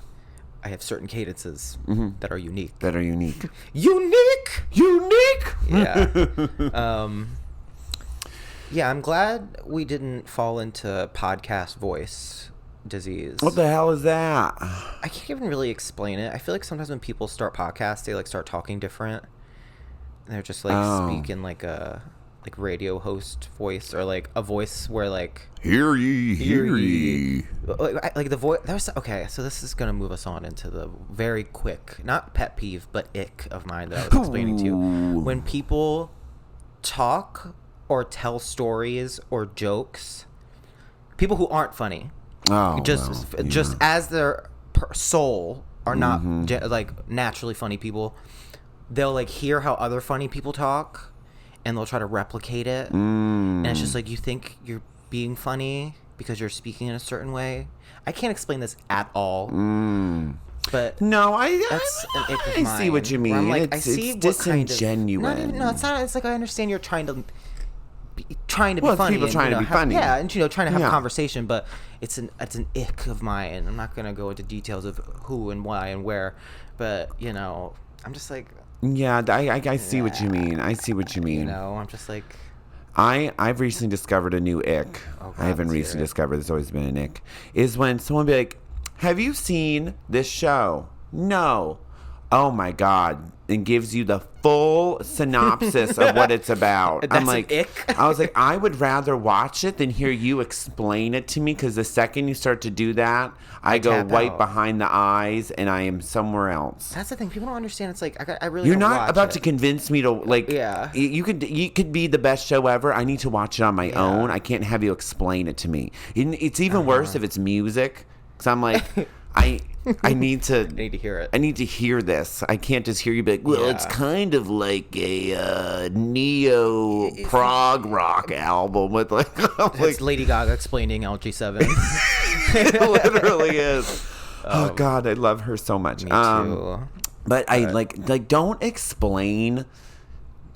I have certain cadences that are unique. Unique. Yeah. Yeah, I'm glad we didn't fall into podcast voice disease. What the hell is that? I can't even really explain it. I feel like sometimes when people start podcasts, they start talking different. And they're just speaking like a radio host voice or like a voice where hear ye. Like the voice. Okay, so this is gonna move us on into the very quick, not pet peeve, but ick of mine that I was explaining to you. When people talk or tell stories or jokes, people who aren't funny, Oh, just as their soul are not like naturally funny people, they'll like hear how other funny people talk, and they'll try to replicate it. And it's just like, you think you're being funny because you're speaking in a certain way. I can't explain this at all. But no, that's an ick of I mine, see what you mean. I'm like, It's I see what disingenuous. it's not. It's like, I understand you're trying to be funny. People trying to be funny. Yeah, and trying to have a conversation, but it's an ick of mine. I'm not gonna go into details of who and why and where, but I'm just like. Yeah, I see what you mean. I see what you mean. I'm just like. I've recently discovered a new ick. Oh, God, I haven't recently discovered. There's always been an ick. Is when someone be like, "Have you seen this show?" No. Oh my God. And gives you the full synopsis of what it's about. That's I'm like, an ick. I was like, I would rather watch it than hear you explain it to me, because the second you start to do that, I go right out. behind the eyes and I am somewhere else. That's the thing. People don't understand. It's like, I really. You're don't not watch about it. to convince me to like. Yeah. You could be the best show ever. I need to watch it on my own. I can't have you explain it to me. It's even worse if it's music, because I'm like, I need to. I need to hear it. I need to hear this. I can't just hear you be like, well, it's kind of like a neo prog rock album with like. It's Lady Gaga explaining LG7. It literally is. Oh God, I love her so much. Me too. But I like don't explain.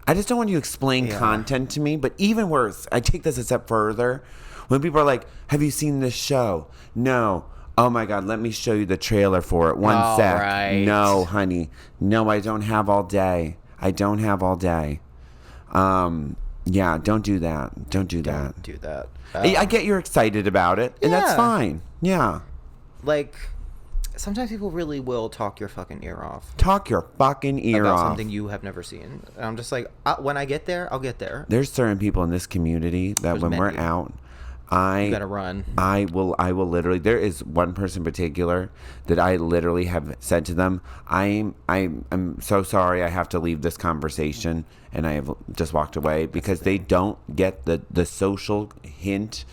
I just don't want you to explain content to me. But even worse, I take this a step further. When people are like, "Have you seen this show?" No. Oh my God, let me show you the trailer for it. One sec. Right. No, honey. No, I don't have all day. I don't have all day. Yeah, don't do that. Don't do that. Do that. I get you're excited about it, and that's fine. Yeah. Like, sometimes people really will talk your fucking ear off. Talk your fucking ear about off. something you have never seen. And I'm just like, when I get there, I'll get there. There's certain people in this community that when we're out, you gotta run. I will literally. There is one person in particular that I literally have said to them, I'm so sorry I have to leave this conversation, and I have just walked away because they don't get the social hint,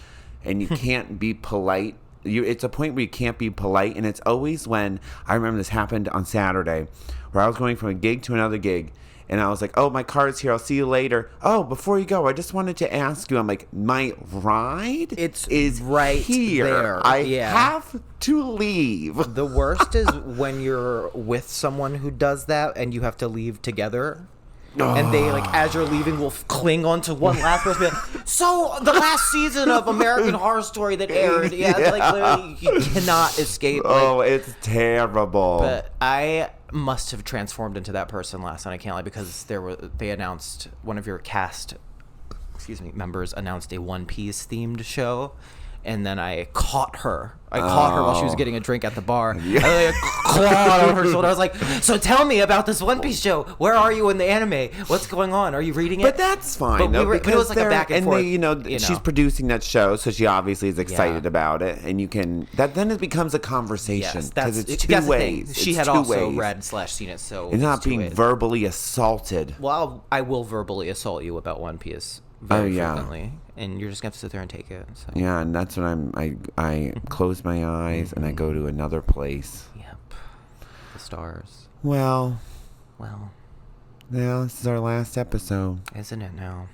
and you can't be polite. It's a point where you can't be polite, and it's always when I remember this happened on Saturday, where I was going from a gig to another gig. And I was like, oh, my car's here. I'll see you later. Oh, before you go, I just wanted to ask you. I'm like, my ride is right here. there. I have to leave. The worst is when you're with someone who does that and you have to leave together. And they, like, as you're leaving, will cling on to one last person. Be like, so, the last season of American Horror Story that aired. Yeah, like, literally, you cannot escape. Oh, it's terrible. But I must have transformed into that person last night. I can't lie, because they announced, one of your cast, members announced a One Piece themed show. And then I caught her. I caught her while she was getting a drink at the bar. Yeah. I like, clawed on her shoulder. I was like, so tell me about this One Piece show. Where are you in the anime? What's going on? Are you reading it? But that's fine, though, because it was like a back and forth. She's producing that show, so she obviously is excited about it. And you can... then it becomes a conversation. Because it's two ways. She had also read/seen it, so... It's not being verbally assaulted. Well, I will verbally assault you about One Piece very frequently. And you're just gonna have to sit there and take it. So. Yeah, and that's when I close my eyes and I go to another place. Yep. The stars. Well. Now this is our last episode. Isn't it now?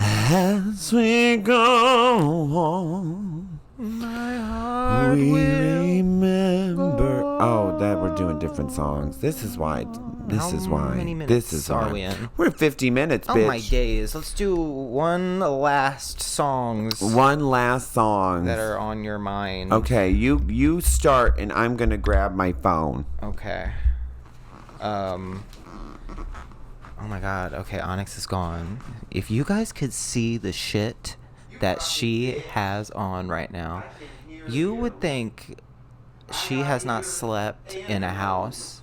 As we go on, my heart we will remember. go. Oh, that we're doing different songs. This is why. How many minutes are we in? We're 50 minutes, bitch. Oh my days. Let's do one last song that are on your mind. Okay, you start, and I'm gonna grab my phone. Okay. Oh my God. Okay, Onyx is gone. If you guys could see the shit that she has on right now, you would think she has not slept in a house.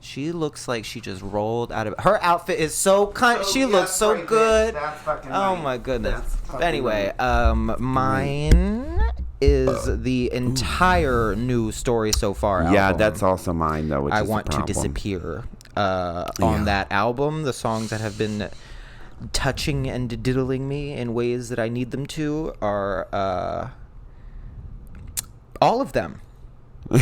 She looks like she just rolled out of... Her outfit is so... She looks so good. Oh my goodness. Anyway, mine is the entire new story so far album. Yeah, that's also mine, though, which I is Want to Disappear. On that album, the songs that have been touching and diddling me in ways that I need them to are All of them. Now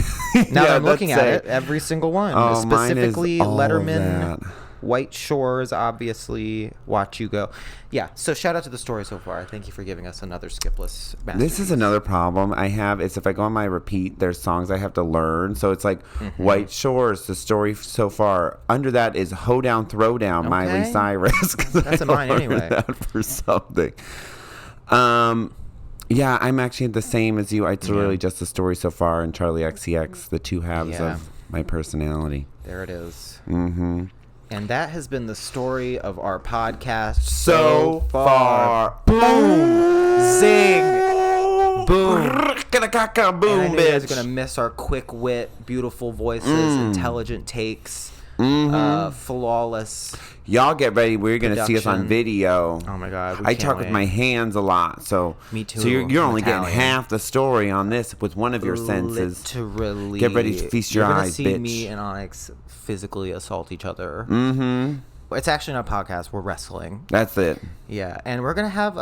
that I'm looking at it, every single one. Oh, specifically mine is all Letterman, that. White Shores, obviously, Watch You Go. Yeah, so shout out to the story so far. Thank you for giving us another skipless masterpiece. This is another problem I have is if I go on my repeat, there's songs I have to learn. So it's like White Shores, the story so far. Under that is Ho Down, Throw Down, Miley Cyrus. That's in mine anyway. That for something. Yeah, I'm actually the same as you. It's really just the story so far and Charlie XCX, the two halves of my personality. There it is. Mm-hmm. And that has been the story of our podcast So far. Boom! Zing! Boom! Boom, And I know you guys are bitch. going to miss our quick wit, beautiful voices, intelligent takes, flawless. Y'all get ready. We're going to see us on Production. video. Oh my God. I talk with my hands a lot. So, Me too. So you're I'm only Italian. getting half the story on this with one of your senses. Literally. Get ready to feast your You're eyes, gonna see bitch. me and Onyx physically assault each other. Mm-hmm. It's actually not a podcast. We're wrestling. That's it. Yeah, and we're gonna have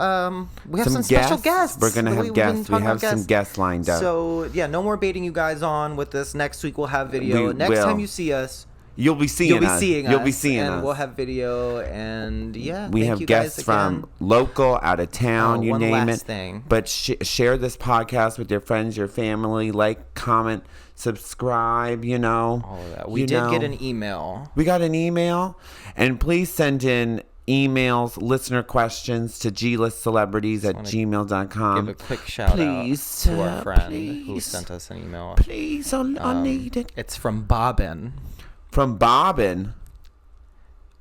we have some guests. special guests. We're gonna have We've been guests. We talking have about some guests lined up. So yeah, no more baiting you guys on with this. Next week we'll have video. We Next will. time you see us, You'll be seeing you'll be us. seeing us. You'll be seeing and us. we'll have video. And yeah, We thank have you guys guests again. from local, out of town, you one name last it. thing. But share this podcast with your friends, your family. Like, comment, subscribe. You know, all of that. We You did know. get an email. We got an email, and please send in emails, listener questions to glistcelebrities@gmail.com. Give a quick shout Please, out to our friend who please. sent us an email. Please, I need it. It's from Bobbin, From Bobbin.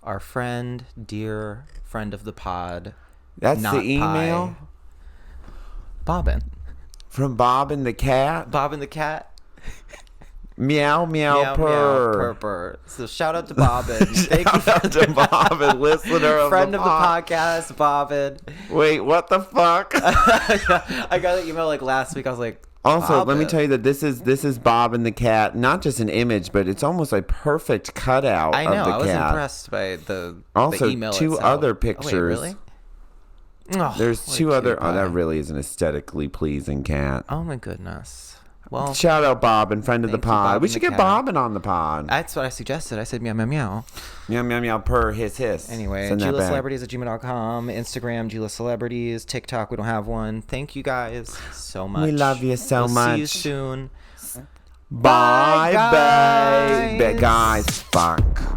our friend, dear friend of the pod. That's Not the email? Pie. Bobbin. From Bobbin the cat? Bobbin the cat. Meow, meow, purr. purr. So shout out to Bobbin. Thank you Shout out to Bobbin, listener of friend the of the pod. podcast, Bobbin. Wait, what the fuck? I got an email like last week. I was like, Also, let me Bobbin. tell you that this is Bobbin the cat. Not just an image, but it's almost a perfect cutout I know. of the I was cat. impressed by the Also, the email two itself. other Oh, wait, pictures. really? Oh, There's what a two other. cute Oh, that guy. really is an aesthetically pleasing cat. Oh my goodness. Well, Shout out Bobbin, friend of the Thank you, pod. Bobbin We the should get cat. Bobbin on the pod. that's what I suggested. I said meow meow meow. Meow, meow, meow, purr, hiss, hiss. Anyway, Send that back. GLaCelebrities@gmail.com, Instagram, GLaCelebrities, TikTok, we don't have one. Thank you guys so much. We love you so We'll much. See you soon. Bye, Bye, babe. guys. Guys, fuck.